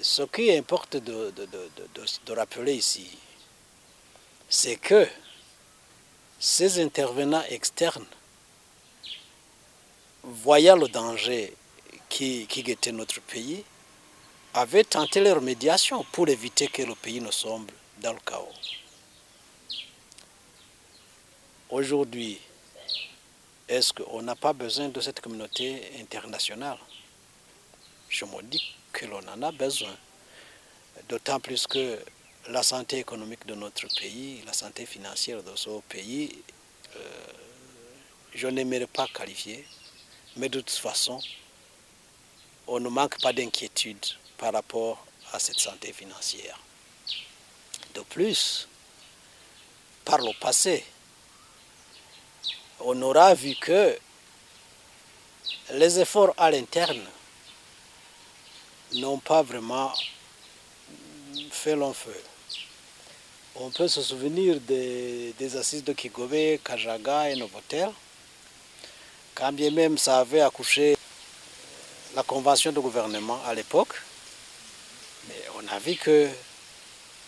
ce qui importe de rappeler ici, c'est que ces intervenants externes, voyant le danger qui guettait notre pays, avaient tenté leur médiation pour éviter que le pays ne sombre dans le chaos. Aujourd'hui, est-ce qu'on n'a pas besoin de cette communauté internationale? Je me dis que l'on en a besoin, d'autant plus que la santé économique de notre pays, la santé financière de ce pays, je n'aimerais pas qualifier, mais de toute façon, on ne manque pas d'inquiétude par rapport à cette santé financière. De plus, par le passé, on aura vu que les efforts à l'interne n'ont pas vraiment fait long feu. On peut se souvenir des assises de Kigobe, Kajaga et Novotel, quand bien même ça avait accouché la convention de gouvernement à l'époque, mais on a vu que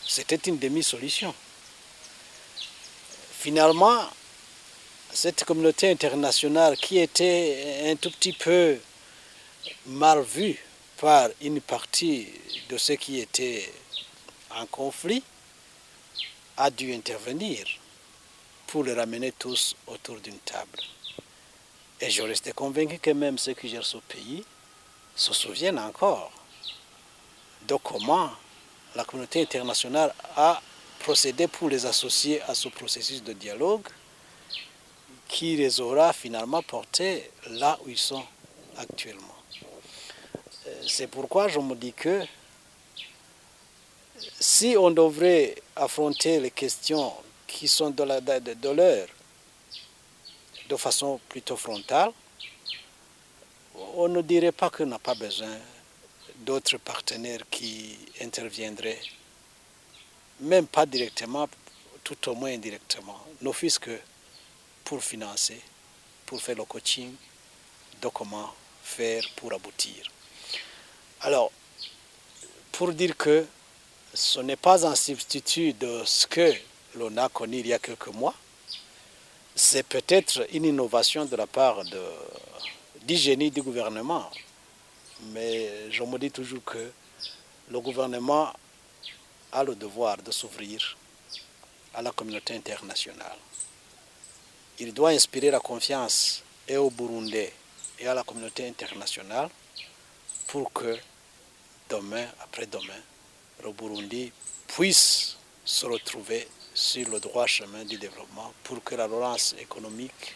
c'était une demi-solution. Finalement, cette communauté internationale qui était un tout petit peu mal vue par une partie de ceux qui étaient en conflit a dû intervenir pour les ramener tous autour d'une table. Et je restais convaincu que même ceux qui gèrent ce pays se souviennent encore de comment la communauté internationale a procédé pour les associer à ce processus de dialogue qui les aura finalement portés là où ils sont actuellement. C'est pourquoi je me dis que si on devrait affronter les questions qui sont de l'heure de façon plutôt frontale, on ne dirait pas qu'on n'a pas besoin d'autres partenaires qui interviendraient, même pas directement, tout au moins indirectement, n'office que pour financer, pour faire le coaching de comment faire pour aboutir. Alors, pour dire que ce n'est pas un substitut de ce que l'on a connu il y a quelques mois, c'est peut-être une innovation de la part du génie du gouvernement. Mais je me dis toujours que le gouvernement a le devoir de s'ouvrir à la communauté internationale. Il doit inspirer la confiance et au Burundais et à la communauté internationale pour que demain, après-demain, le Burundi puisse se retrouver sur le droit chemin du développement pour que la relance économique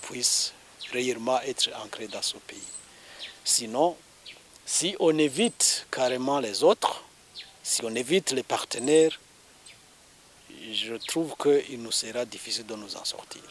puisse réellement être ancrée dans ce pays. Sinon, si on évite carrément les autres, si on évite les partenaires, je trouve qu'il nous sera difficile de nous en sortir.